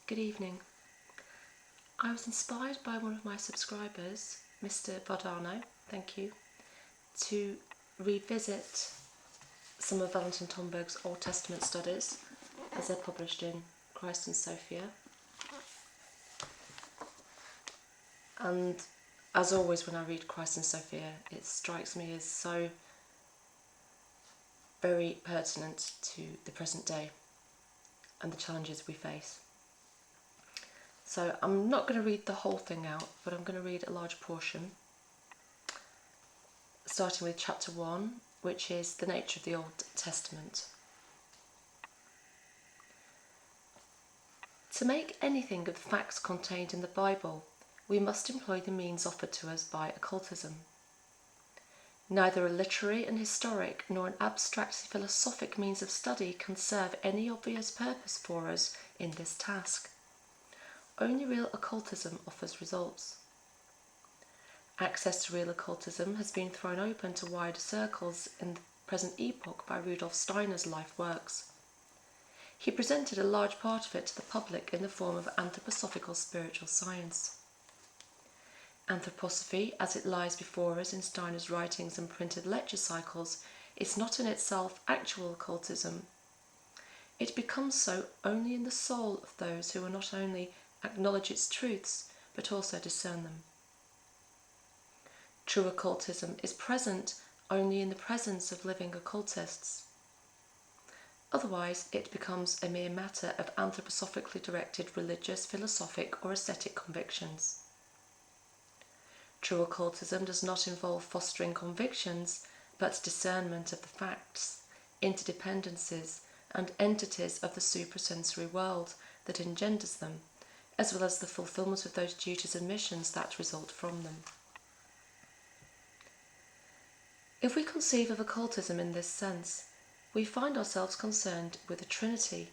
Good evening. I was inspired by one of my subscribers, Mr Vardano, thank you, to revisit some of Valentin Tomberg's Old Testament studies as they're published in Christ and Sophia. And as always when I read Christ and Sophia, it strikes me as so very pertinent to the present day and the challenges we face. So I'm not going to read the whole thing out, but I'm going to read a large portion, starting with chapter 1, which is the nature of the Old Testament. To make anything of the facts contained in the Bible, we must employ the means offered to us by occultism. Neither a literary and historic nor an abstract philosophic means of study can serve any obvious purpose for us in this task. Only real occultism offers results. Access to real occultism has been thrown open to wider circles in the present epoch by Rudolf Steiner's life works. He presented a large part of it to the public in the form of anthroposophical spiritual science. Anthroposophy, as it lies before us in Steiner's writings and printed lecture cycles, is not in itself actual occultism. It becomes so only in the soul of those who are not only acknowledge its truths, but also discern them. True occultism is present only in the presence of living occultists. Otherwise, it becomes a mere matter of anthroposophically directed religious, philosophic, or ascetic convictions. True occultism does not involve fostering convictions, but discernment of the facts, interdependencies, and entities of the suprasensory world that engenders them, as well as the fulfilment of those duties and missions that result from them. If we conceive of occultism in this sense, we find ourselves concerned with the Trinity.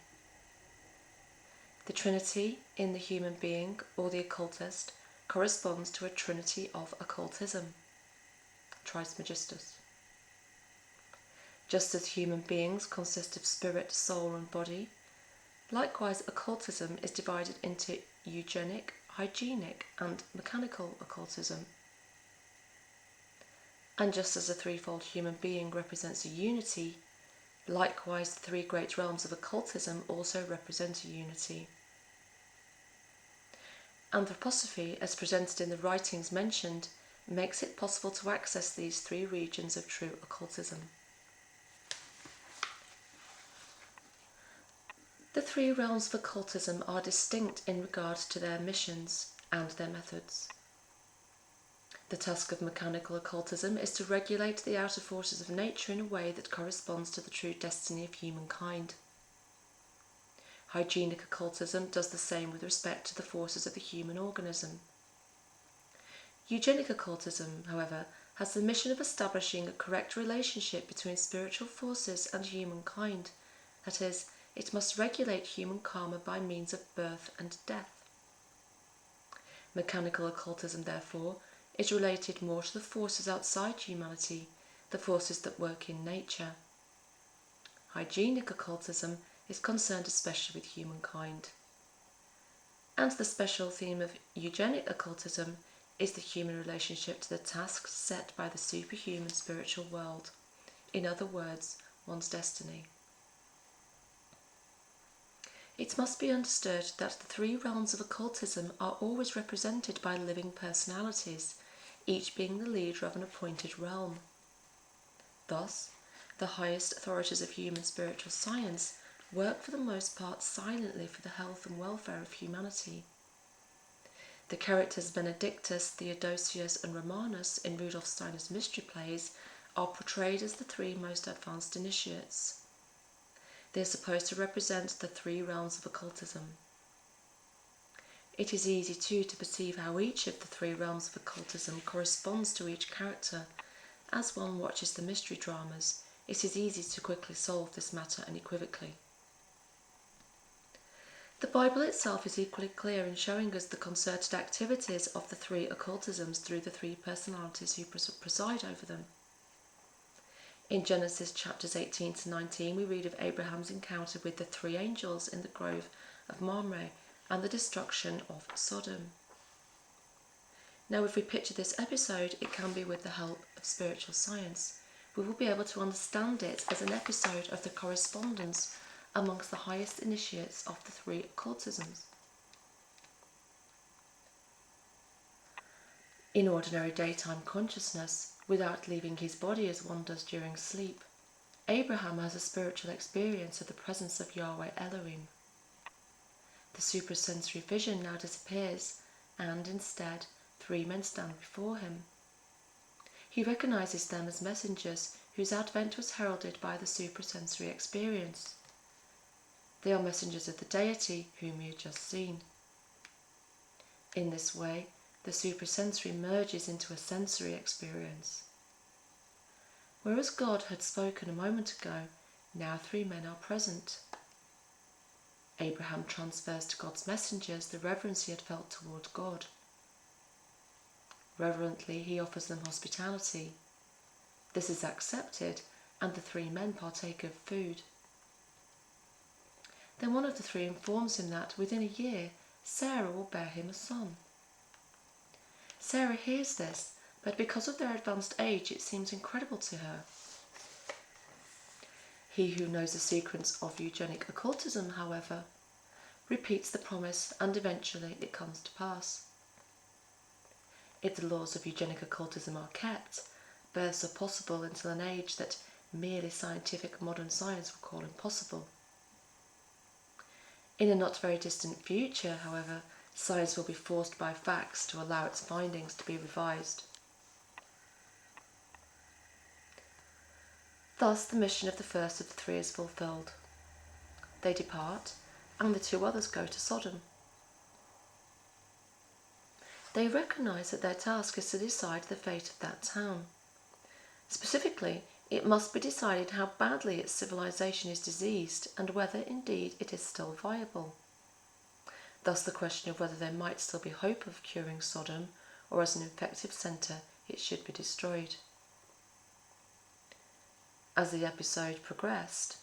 The Trinity in the human being, or the occultist, corresponds to a trinity of occultism, Trismegistus. Just as human beings consist of spirit, soul, and body, likewise occultism is divided into eugenic, hygienic, and mechanical occultism. And just as a threefold human being represents a unity, likewise the three great realms of occultism also represent a unity. Anthroposophy, as presented in the writings mentioned, makes it possible to access these three regions of true occultism. The three realms of occultism are distinct in regard to their missions and their methods. The task of mechanical occultism is to regulate the outer forces of nature in a way that corresponds to the true destiny of humankind. Hygienic occultism does the same with respect to the forces of the human organism. Eugenic occultism, however, has the mission of establishing a correct relationship between spiritual forces and humankind, that is, it must regulate human karma by means of birth and death. Mechanical occultism, therefore, is related more to the forces outside humanity, the forces that work in nature. Hygienic occultism is concerned especially with humankind. And the special theme of eugenic occultism is the human relationship to the tasks set by the superhuman spiritual world, in other words, one's destiny. It must be understood that the three realms of occultism are always represented by living personalities, each being the leader of an appointed realm. Thus, the highest authorities of human spiritual science work for the most part silently for the health and welfare of humanity. The characters Benedictus, Theodosius, and Romanus in Rudolf Steiner's mystery plays are portrayed as the three most advanced initiates. They are supposed to represent the three realms of occultism. It is easy too to perceive how each of the three realms of occultism corresponds to each character. As one watches the mystery dramas, it is easy to quickly solve this matter unequivocally. The Bible itself is equally clear in showing us the concerted activities of the three occultisms through the three personalities who preside over them. In Genesis chapters 18 to 19, we read of Abraham's encounter with the three angels in the grove of Mamre and the destruction of Sodom. Now, if we picture this episode, it can be with the help of spiritual science. We will be able to understand it as an episode of the correspondence amongst the highest initiates of the three occultisms. In ordinary daytime consciousness, without leaving his body as one does during sleep, Abraham has a spiritual experience of the presence of Yahweh Elohim. The suprasensory vision now disappears, and instead, three men stand before him. He recognizes them as messengers whose advent was heralded by the suprasensory experience. They are messengers of the deity whom we had just seen. In this way, the suprasensory merges into a sensory experience. Whereas God had spoken a moment ago, now three men are present. Abraham transfers to God's messengers the reverence he had felt toward God. Reverently, he offers them hospitality. This is accepted, and the three men partake of food. Then one of the three informs him that within a year, Sarah will bear him a son. Sarah hears this, but because of their advanced age, it seems incredible to her. He who knows the secrets of Eugenic Occultism, however, repeats the promise, and eventually it comes to pass. If the laws of Eugenic Occultism are kept, births are possible until an age that merely scientific modern science would call impossible. In a not very distant future, however, science will be forced by facts to allow its findings to be revised. Thus, the mission of the first of the three is fulfilled. They depart, and the two others go to Sodom. They recognise that their task is to decide the fate of that town. Specifically, it must be decided how badly its civilization is diseased and whether indeed it is still viable. Thus the question of whether there might still be hope of curing Sodom, or as an effective centre it should be destroyed. As the episode progressed,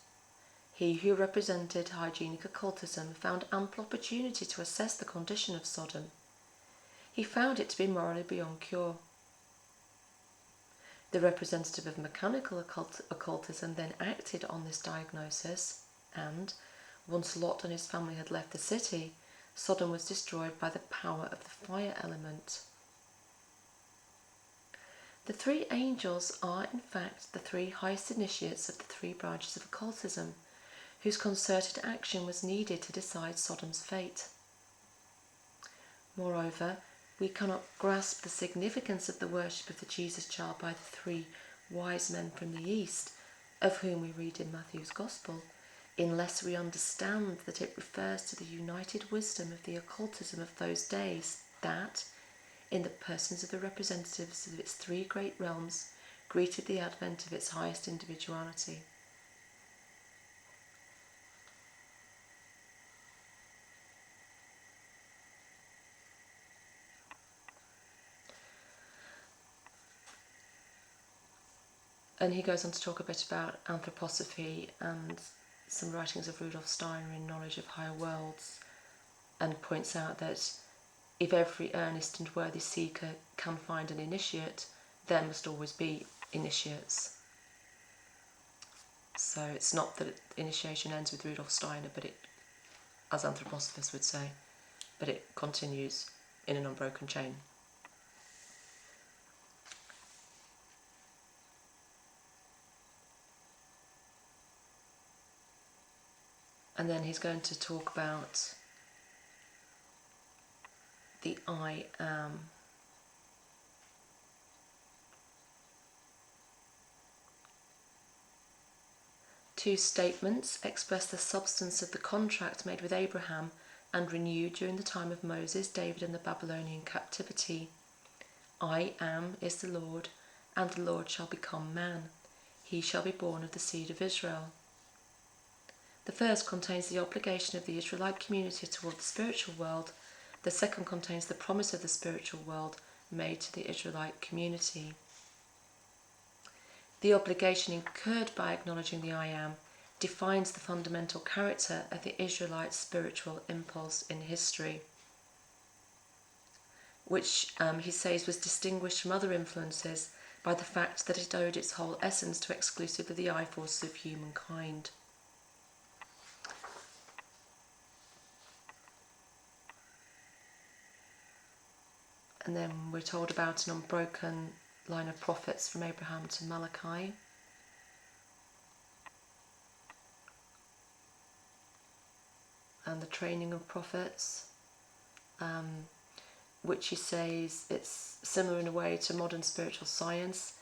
he who represented Hygienic Occultism found ample opportunity to assess the condition of Sodom. He found it to be morally beyond cure. The representative of mechanical occultism then acted on this diagnosis, and, once Lot and his family had left the city, Sodom was destroyed by the power of the fire element. The three angels are, in fact, the three highest initiates of the three branches of occultism, whose concerted action was needed to decide Sodom's fate. Moreover, we cannot grasp the significance of the worship of the Jesus child by the three wise men from the east, of whom we read in Matthew's Gospel, unless we understand that it refers to the united wisdom of the occultism of those days that, in the persons of the representatives of its three great realms, greeted the advent of its highest individuality. And he goes on to talk a bit about anthroposophy and some writings of Rudolf Steiner in Knowledge of Higher Worlds, and points out that if every earnest and worthy seeker can find an initiate, there must always be initiates. So it's not that initiation ends with Rudolf Steiner, but it, as anthroposophists would say, but it continues in an unbroken chain. And then he's going to talk about the I am. Two statements express the substance of the contract made with Abraham and renewed during the time of Moses, David, and the Babylonian captivity. I am is the Lord, and the Lord shall become man. He shall be born of the seed of Israel. The first contains the obligation of the Israelite community toward the spiritual world. The second contains the promise of the spiritual world made to the Israelite community. The obligation incurred by acknowledging the I am defines the fundamental character of the Israelite spiritual impulse in history, which he says was distinguished from other influences by the fact that it owed its whole essence to exclusively the eye forces of humankind. And then we're told about an unbroken line of prophets from Abraham to Malachi. And the training of prophets, which he says it's similar in a way to modern spiritual science.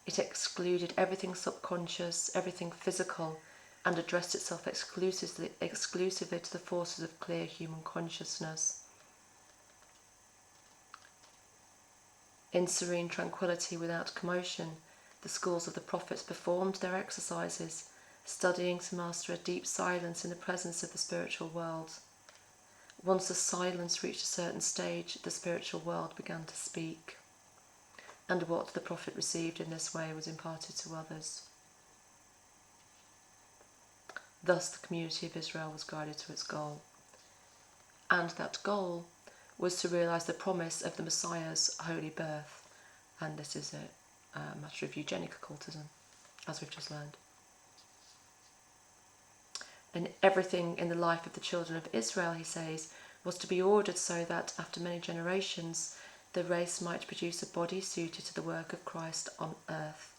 It excluded everything subconscious, everything physical, and addressed itself exclusively to the forces of clear human consciousness. In serene tranquility without commotion, the schools of the prophets performed their exercises, studying to master a deep silence in the presence of the spiritual world. Once the silence reached a certain stage, the spiritual world began to speak, and what the prophet received in this way was imparted to others. Thus the community of Israel was guided to its goal, and that goal was to realise the promise of the Messiah's holy birth, and this is a matter of eugenic occultism, as we've just learned. And everything in the life of the children of Israel, he says, was to be ordered so that after many generations the race might produce a body suited to the work of Christ on earth.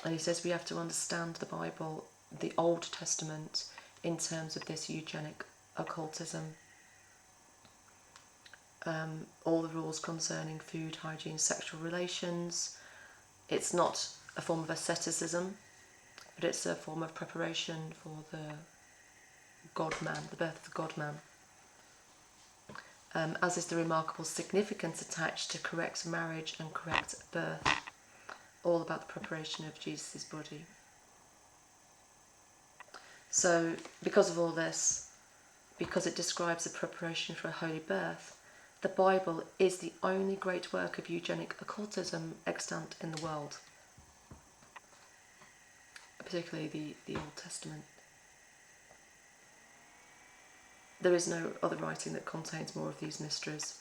And he says we have to understand the Bible, the Old Testament, in terms of this eugenic occultism. All the rules concerning food, hygiene, sexual relations. It's not a form of asceticism, but it's a form of preparation for the God-man, the birth of the God-man. As is the remarkable significance attached to correct marriage and correct birth, all about the preparation of Jesus' body. So, because of all this, because it describes the preparation for a holy birth, the Bible is the only great work of eugenic occultism extant in the world, particularly the Old Testament. There is no other writing that contains more of these mysteries.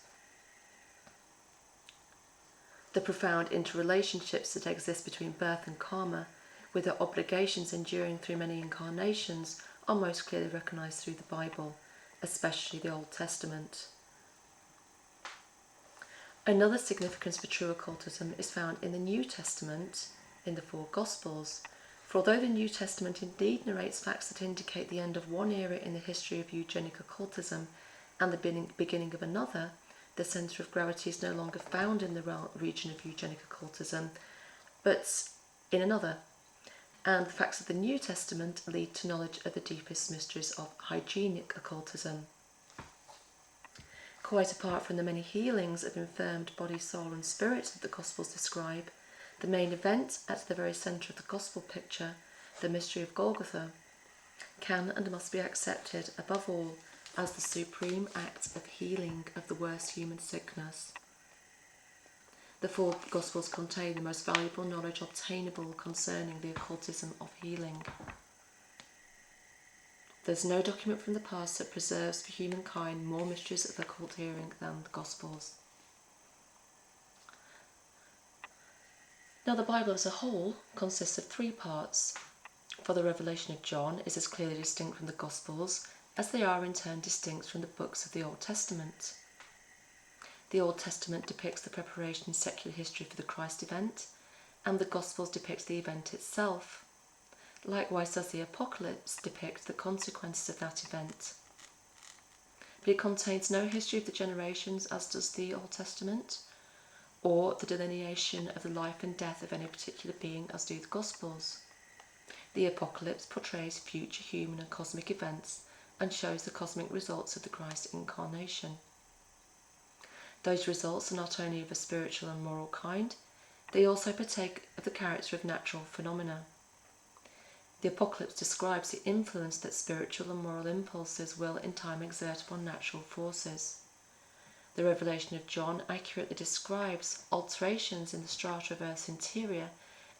The profound interrelationships that exist between birth and karma, with their obligations enduring through many incarnations, are most clearly recognised through the Bible, especially the Old Testament. Another significance for true occultism is found in the New Testament, in the four Gospels. For although the New Testament indeed narrates facts that indicate the end of one era in the history of eugenic occultism and the beginning of another, the centre of gravity is no longer found in the region of eugenic occultism, but in another. And the facts of the New Testament lead to knowledge of the deepest mysteries of hygienic occultism. Quite apart from the many healings of infirmed body, soul and spirit that the Gospels describe, the main event at the very centre of the Gospel picture, the mystery of Golgotha, can and must be accepted above all as the supreme act of healing of the worst human sickness. The four Gospels contain the most valuable knowledge obtainable concerning the occultism of healing. There's no document from the past that preserves for humankind more mysteries of occult healing than the Gospels. Now, the Bible as a whole consists of three parts, for the revelation of John is as clearly distinct from the Gospels as they are in turn distinct from the books of the Old Testament. The Old Testament depicts the preparation in secular history for the Christ event, and the Gospels depict the event itself. Likewise does the Apocalypse depict the consequences of that event. But it contains no history of the generations as does the Old Testament, or the delineation of the life and death of any particular being as do the Gospels. The Apocalypse portrays future human and cosmic events and shows the cosmic results of the Christ incarnation. Those results are not only of a spiritual and moral kind, they also partake of the character of natural phenomena. The Apocalypse describes the influence that spiritual and moral impulses will in time exert upon natural forces. The revelation of John accurately describes alterations in the strata of Earth's interior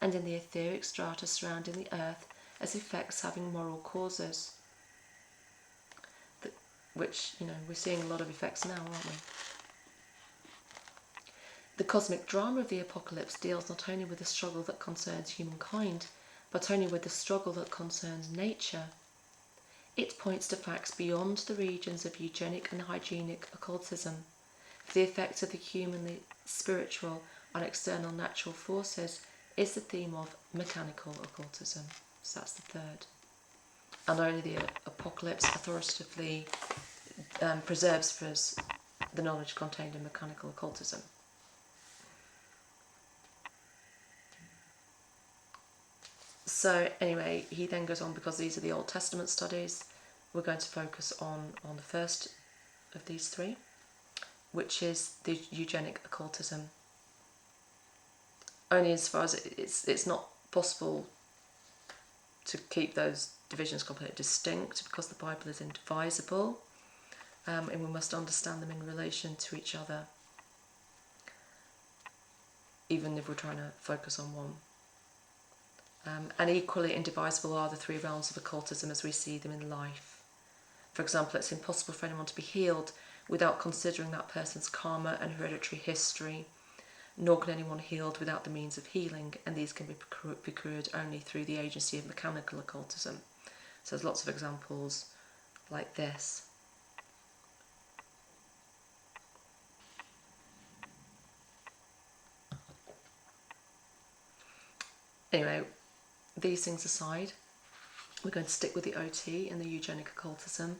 and in the etheric strata surrounding the Earth as effects having moral causes. Which, we're seeing a lot of effects now, aren't we? The cosmic drama of the apocalypse deals not only with the struggle that concerns humankind, but only with the struggle that concerns nature. It points to facts beyond the regions of eugenic and hygienic occultism. For the effect of the humanly spiritual on external natural forces is the theme of mechanical occultism. So that's the third. And only the apocalypse authoritatively preserves for us the knowledge contained in mechanical occultism. So anyway, he then goes on, because these are the Old Testament studies, we're going to focus on the first of these three, which is the Eugenic Occultism. Only as far as it's not possible to keep those divisions completely distinct, because the Bible is indivisible, and we must understand them in relation to each other, even if we're trying to focus on one. And equally indivisible are the three realms of occultism as we see them in life. For example, it's impossible for anyone to be healed without considering that person's karma and hereditary history, nor can anyone healed without the means of healing, and these can be procured only through the agency of mechanical occultism. So there's lots of examples like this. Anyway, these things aside, we're going to stick with the OT and the eugenic occultism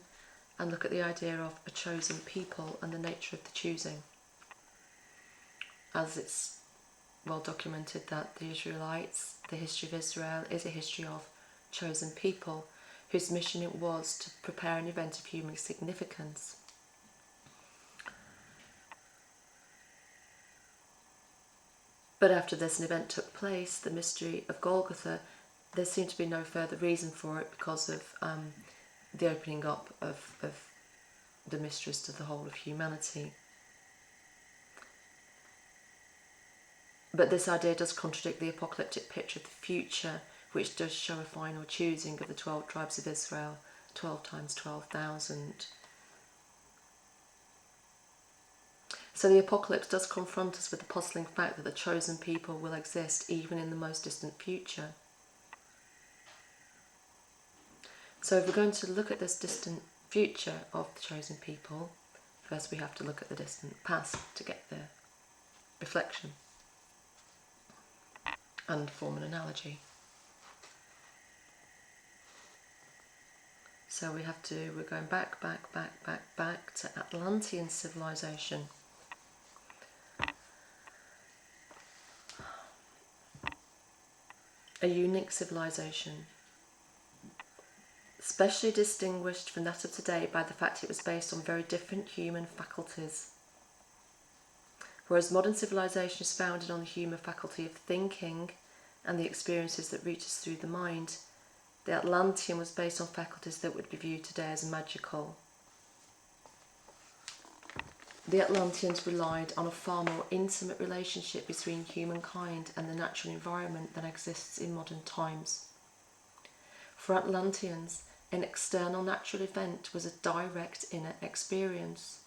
and look at the idea of a chosen people and the nature of the choosing. As it's well documented that the Israelites, the history of Israel, is a history of chosen people whose mission it was to prepare an event of human significance. But after this event took place, the mystery of Golgotha, there seemed to be no further reason for it because of the opening up of the mysteries to the whole of humanity. But this idea does contradict the apocalyptic picture of the future, which does show a final choosing of the 12 tribes of Israel, 12 times 12,000. So the apocalypse does confront us with the puzzling fact that the chosen people will exist even in the most distant future. So if we're going to look at this distant future of the chosen people, first we have to look at the distant past to get the reflection and form an analogy. So we're going back to Atlantean civilization. A unique civilization, specially distinguished from that of today by the fact it was based on very different human faculties. Whereas modern civilization is founded on the human faculty of thinking and the experiences that reach us through the mind, the Atlantean was based on faculties that would be viewed today as magical. The Atlanteans relied on a far more intimate relationship between humankind and the natural environment than exists in modern times. For Atlanteans, an external natural event was a direct inner experience.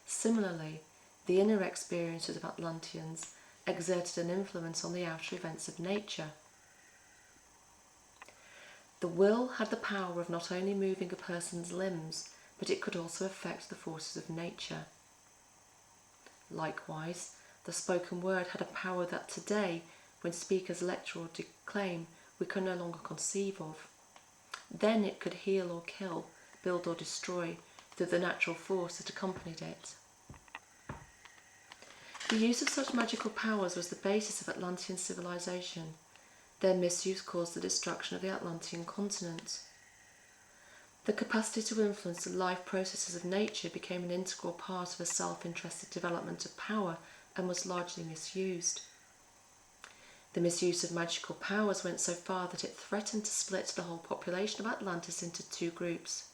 Similarly, the inner experiences of Atlanteans exerted an influence on the outer events of nature. The will had the power of not only moving a person's limbs, but it could also affect the forces of nature. Likewise, the spoken word had a power that today, when speakers lecture or declaim, we can no longer conceive of. Then it could heal or kill, build or destroy, through the natural force that accompanied it. The use of such magical powers was the basis of Atlantean civilization. Their misuse caused the destruction of the Atlantean continent. The capacity to influence the life processes of nature became an integral part of a self-interested development of power and was largely misused. The misuse of magical powers went so far that it threatened to split the whole population of Atlantis into two groups.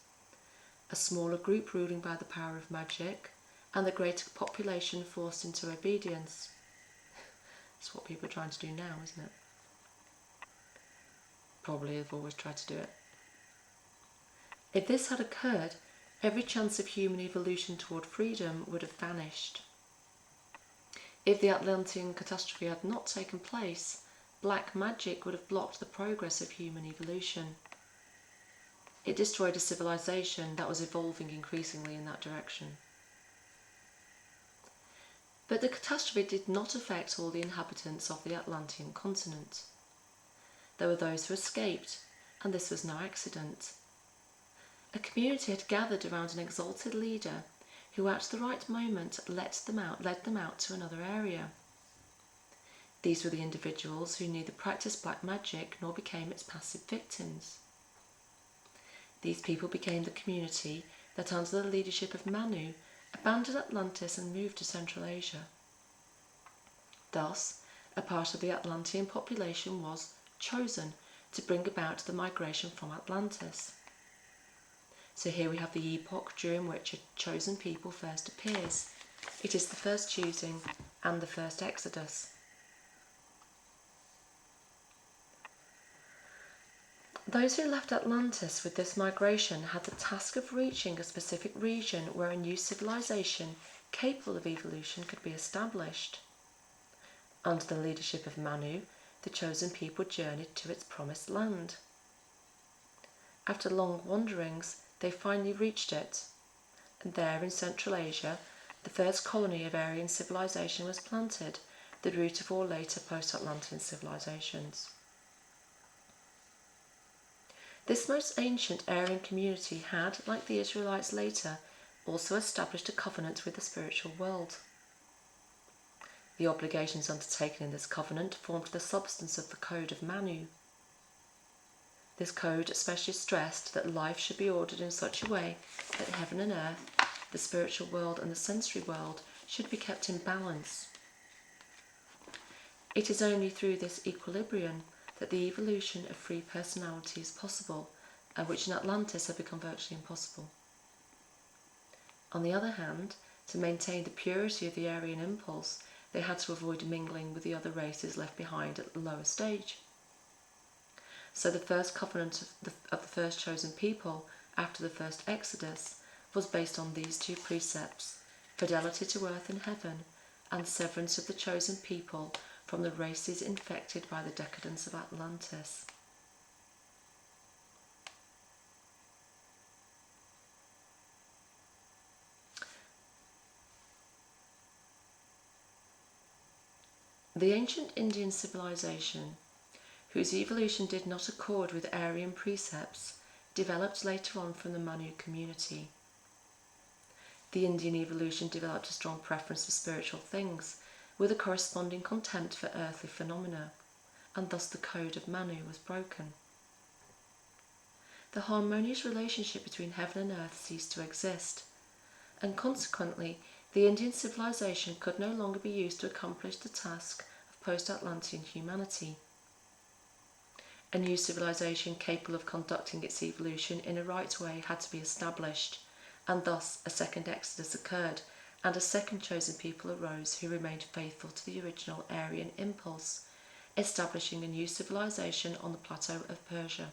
A smaller group ruling by the power of magic, and the greater population forced into obedience. That's what people are trying to do now, isn't it? Probably have always tried to do it. If this had occurred, every chance of human evolution toward freedom would have vanished. If the Atlantean catastrophe had not taken place, black magic would have blocked the progress of human evolution. It destroyed a civilization that was evolving increasingly in that direction. But the catastrophe did not affect all the inhabitants of the Atlantean continent. There were those who escaped, and this was no accident. A community had gathered around an exalted leader who at the right moment led them out to another area. These were the individuals who neither practiced black magic nor became its passive victims. These people became the community that, under the leadership of Manu, abandoned Atlantis and moved to Central Asia. Thus, a part of the Atlantean population was chosen to bring about the migration from Atlantis. So here we have the epoch during which a chosen people first appears. It is the first choosing and the first exodus. Those who left Atlantis with this migration had the task of reaching a specific region where a new civilization capable of evolution could be established. Under the leadership of Manu, the chosen people journeyed to its promised land. After long wanderings, they finally reached it, and there in Central Asia, the first colony of Aryan civilization was planted, the root of all later post-Atlantean civilizations. This most ancient Aryan community had, like the Israelites later, also established a covenant with the spiritual world. The obligations undertaken in this covenant formed the substance of the Code of Manu. This code especially stressed that life should be ordered in such a way that heaven and earth, the spiritual world and the sensory world, should be kept in balance. It is only through this equilibrium that the evolution of free personality is possible, which in Atlantis had become virtually impossible. On the other hand, to maintain the purity of the Aryan impulse, they had to avoid mingling with the other races left behind at the lower stage. So the first covenant of the first chosen people after the first exodus was based on these two precepts: fidelity to earth and heaven, and severance of the chosen people from the races infected by the decadence of Atlantis. The ancient Indian civilization, whose evolution did not accord with Aryan precepts, developed later on from the Manu community. The Indian evolution developed a strong preference for spiritual things, with a corresponding contempt for earthly phenomena, and thus the code of Manu was broken. The harmonious relationship between heaven and earth ceased to exist, and consequently the Indian civilization could no longer be used to accomplish the task of post-Atlantean humanity. A new civilization capable of conducting its evolution in a right way had to be established, and thus a second exodus occurred, and a second chosen people arose who remained faithful to the original Aryan impulse, establishing a new civilization on the plateau of Persia.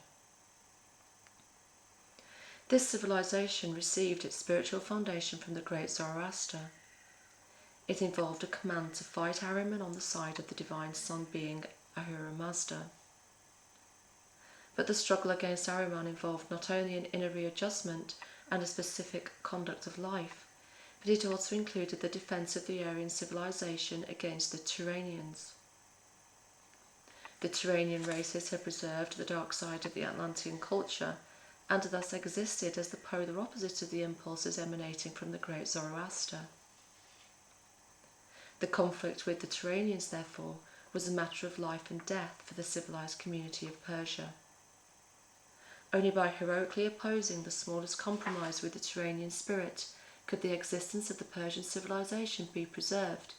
This civilization received its spiritual foundation from the great Zoroaster. It involved a command to fight Ahriman on the side of the divine sun being Ahura Mazda. But the struggle against Ahriman involved not only an inner readjustment and a specific conduct of life, but it also included the defense of the Aryan civilization against the Turanians. The Turanian races had preserved the dark side of the Atlantean culture, and thus existed as the polar opposite of the impulses emanating from the great Zoroaster. The conflict with the Turanians, therefore, was a matter of life and death for the civilized community of Persia. Only by heroically opposing the smallest compromise with the Turanian spirit could the existence of the Persian civilization be preserved,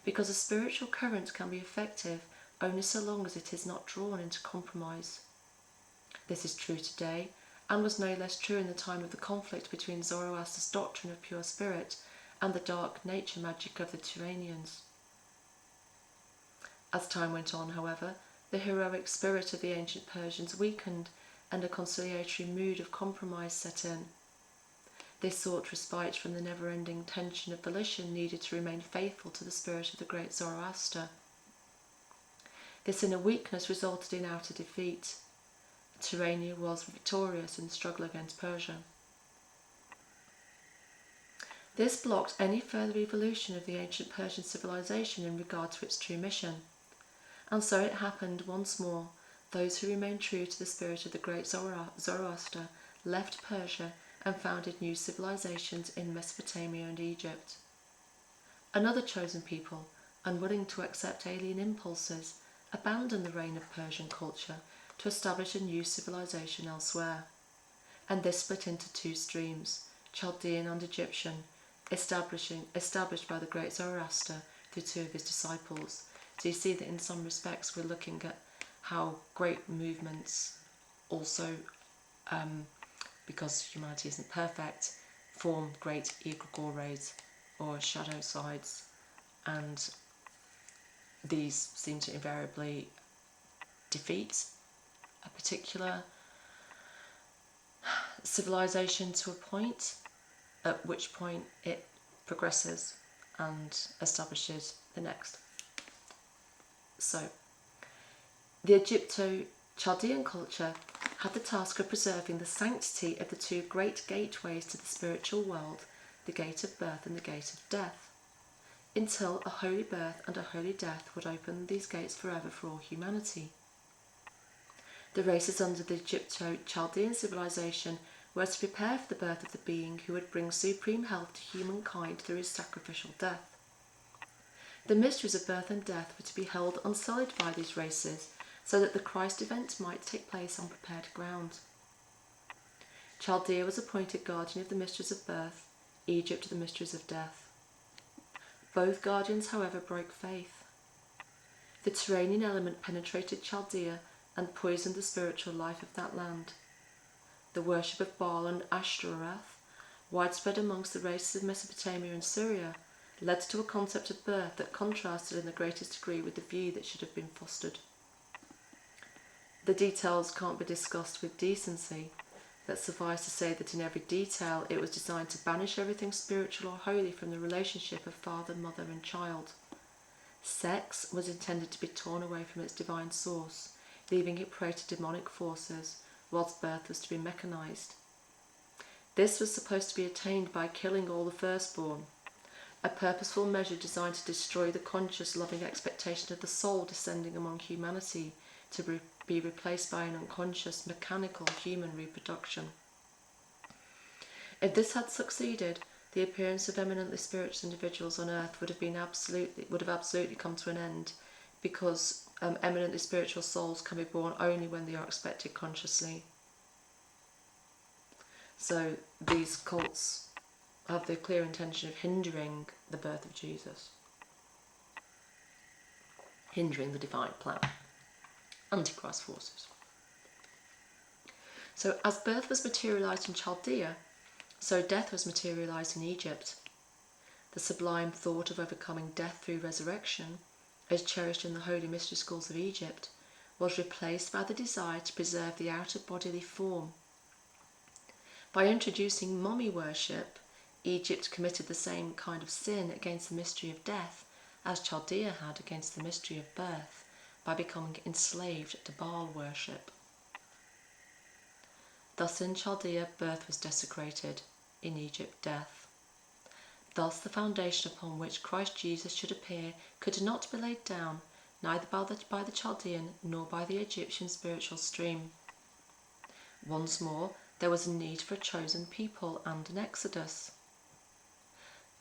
because a spiritual current can be effective only so long as it is not drawn into compromise. This is true today, and was no less true in the time of the conflict between Zoroaster's doctrine of pure spirit and the dark nature magic of the Turanians. As time went on, however, the heroic spirit of the ancient Persians weakened and a conciliatory mood of compromise set in. They sought respite from the never-ending tension of volition needed to remain faithful to the spirit of the great Zoroaster. This inner weakness resulted in outer defeat. Turania was victorious in the struggle against Persia. This blocked any further evolution of the ancient Persian civilization in regard to its true mission. And so it happened once more, those who remained true to the spirit of the great Zoroaster left Persia and founded new civilizations in Mesopotamia and Egypt. Another chosen people, unwilling to accept alien impulses, abandoned the reign of Persian culture to establish a new civilization elsewhere. And this split into two streams, Chaldean and Egyptian, established by the great Zoroaster through two of his disciples. So you see that in some respects we're looking at how great movements also, because humanity isn't perfect, form great egregores or shadow sides, and these seem to invariably defeat a particular civilization to a point, at which point it progresses and establishes the next. So, the Egypto-Chaldean culture had the task of preserving the sanctity of the two great gateways to the spiritual world, the gate of birth and the gate of death, until a holy birth and a holy death would open these gates forever for all humanity. The races under the Egypto-Chaldean civilization were to prepare for the birth of the being who would bring supreme health to humankind through his sacrificial death. The mysteries of birth and death were to be held unsullied by these races, so that the Christ event might take place on prepared ground. Chaldea was appointed guardian of the mysteries of birth, Egypt the mysteries of death. Both guardians, however, broke faith. The Turanian element penetrated Chaldea and poisoned the spiritual life of that land. The worship of Baal and Ashtoreth, widespread amongst the races of Mesopotamia and Syria, led to a concept of birth that contrasted in the greatest degree with the view that should have been fostered. The details can't be discussed with decency, but suffice to say that in every detail it was designed to banish everything spiritual or holy from the relationship of father, mother and child. Sex was intended to be torn away from its divine source, leaving it prey to demonic forces, whilst birth was to be mechanized. This was supposed to be attained by killing all the firstborn, a purposeful measure designed to destroy the conscious, loving expectation of the soul descending among humanity to be replaced by an unconscious, mechanical human reproduction. If this had succeeded, the appearance of eminently spiritual individuals on earth would have absolutely come to an end, because eminently spiritual souls can be born only when they are expected consciously. So these cults have the clear intention of hindering the birth of Jesus, hindering the divine plan, Antichrist forces. So as birth was materialised in Chaldea, so death was materialised in Egypt. The sublime thought of overcoming death through resurrection, as cherished in the holy mystery schools of Egypt, was replaced by the desire to preserve the outer bodily form. By introducing mummy worship, Egypt committed the same kind of sin against the mystery of death as Chaldea had against the mystery of birth, by becoming enslaved to Baal worship. Thus in Chaldea birth was desecrated, in Egypt death. Thus the foundation upon which Christ Jesus should appear could not be laid down, neither by the Chaldean nor by the Egyptian spiritual stream. Once more, there was a need for a chosen people and an exodus.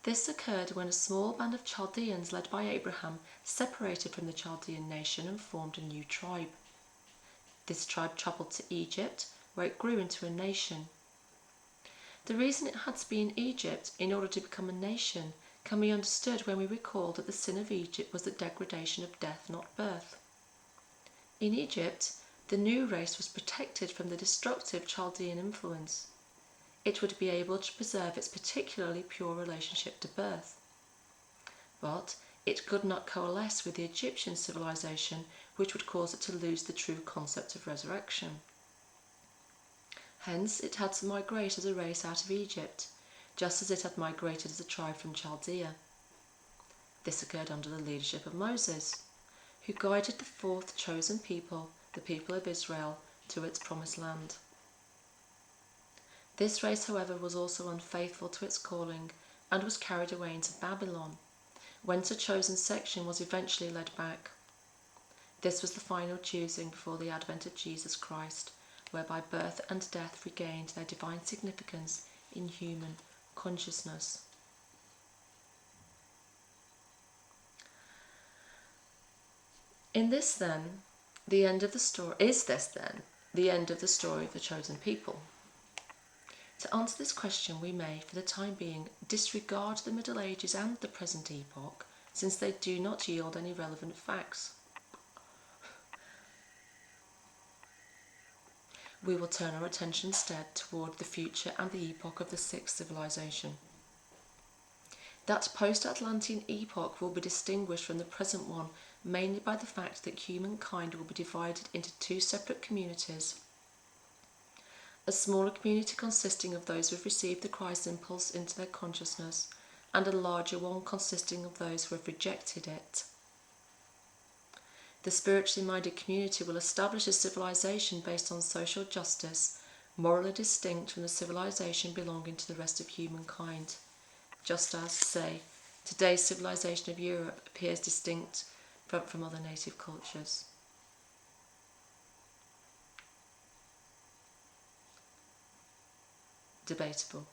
This occurred when a small band of Chaldeans led by Abraham separated from the Chaldean nation and formed a new tribe. This tribe travelled to Egypt, where it grew into a nation. The reason it had to be in Egypt in order to become a nation can be understood when we recall that the sin of Egypt was the degradation of death, not birth. In Egypt, the new race was protected from the destructive Chaldean influence. it would be able to preserve its particularly pure relationship to birth. But it could not coalesce with the Egyptian civilization, which would cause it to lose the true concept of resurrection. Hence, it had to migrate as a race out of Egypt, just as it had migrated as a tribe from Chaldea. This occurred under the leadership of Moses, who guided the fourth chosen people, the people of Israel, to its promised land. This race, however, was also unfaithful to its calling and was carried away into Babylon, whence a chosen section was eventually led back. This was the final choosing before the advent of Jesus Christ, whereby birth and death regained their divine significance in human consciousness. Is this then the end of the story of the chosen people? To answer this question, we may, for the time being, disregard the Middle Ages and the present epoch, since they do not yield any relevant facts. We will turn our attention instead toward the future and the epoch of the sixth civilization. That post-Atlantean epoch will be distinguished from the present one mainly by the fact that humankind will be divided into two separate communities. A smaller community consisting of those who have received the Christ impulse into their consciousness, and a larger one consisting of those who have rejected it. The spiritually minded community will establish a civilization based on social justice, morally distinct from the civilization belonging to the rest of humankind, just as, say, today's civilization of Europe appears distinct from other native cultures. Debatable.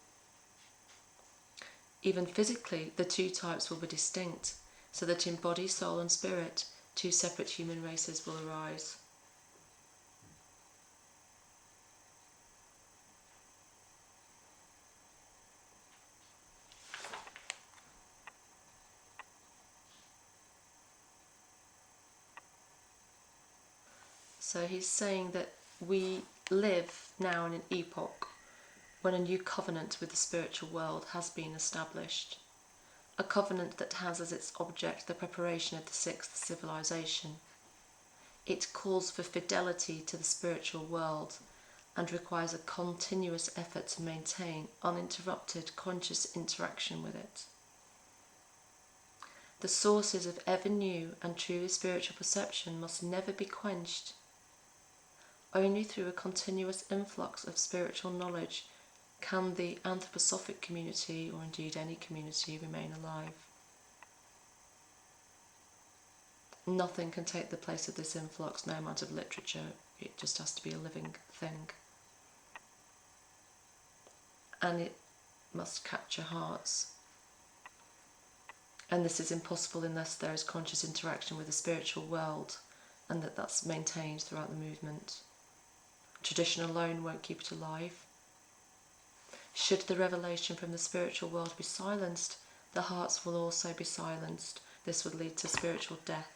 Even physically, the two types will be distinct, so that in body, soul and spirit, two separate human races will arise. So he's saying that we live now in an epoch when a new covenant with the spiritual world has been established. A covenant that has as its object the preparation of the sixth civilization. It calls for fidelity to the spiritual world and requires a continuous effort to maintain uninterrupted conscious interaction with it. The sources of ever new and truly spiritual perception must never be quenched. Only through a continuous influx of spiritual knowledge can the anthroposophic community, or indeed any community, remain alive. Nothing can take the place of this influx, no amount of literature. It just has to be a living thing. And it must capture hearts. And this is impossible unless there is conscious interaction with the spiritual world, and that's maintained throughout the movement. Tradition alone won't keep it alive. Should the revelation from the spiritual world be silenced, the hearts will also be silenced. This would lead to spiritual death.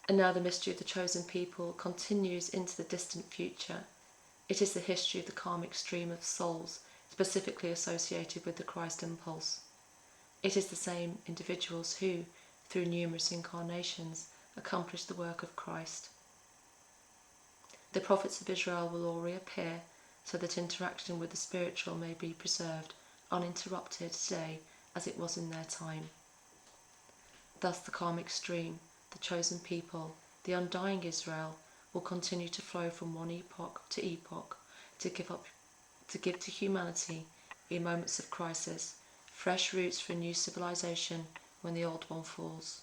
And now the mystery of the chosen people continues into the distant future. It is the history of the karmic stream of souls, specifically associated with the Christ impulse. It is the same individuals who, through numerous incarnations, accomplish the work of Christ. The prophets of Israel will all reappear so that interaction with the spiritual may be preserved uninterrupted today as it was in their time. Thus the karmic stream, the chosen people, the undying Israel will continue to flow from one epoch to epoch to give to humanity, in moments of crisis, fresh roots for a new civilization when the old one falls.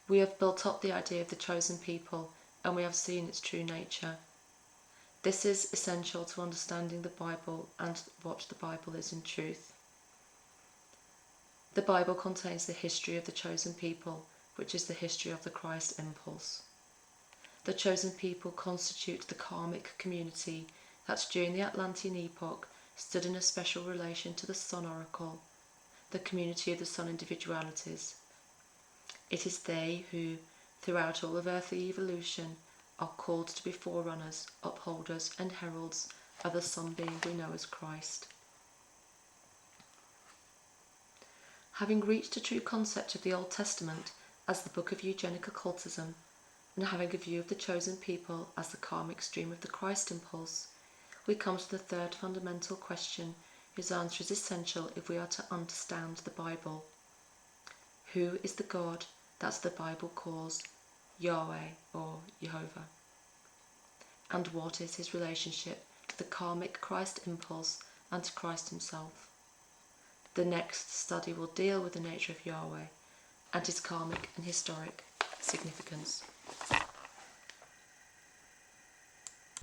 We have built up the idea of the chosen people, and we have seen its true nature. This is essential to understanding the Bible and what the Bible is in truth. The Bible contains the history of the chosen people, which is the history of the Christ impulse. The chosen people constitute the karmic community that during the Atlantean epoch stood in a special relation to the Sun Oracle, the community of the Sun individualities. It is they who, throughout all of earthly evolution, are called to be forerunners, upholders, and heralds of the Son being we know as Christ. Having reached a true concept of the Old Testament as the book of Eugenic Occultism, and having a view of the chosen people as the karmic stream of the Christ impulse, we come to the third fundamental question whose answer is essential if we are to understand the Bible. Who is the God that the Bible calls Yahweh or Jehovah? And what is his relationship to the karmic Christ impulse and to Christ himself? The next study will deal with the nature of Yahweh and his karmic and historic significance.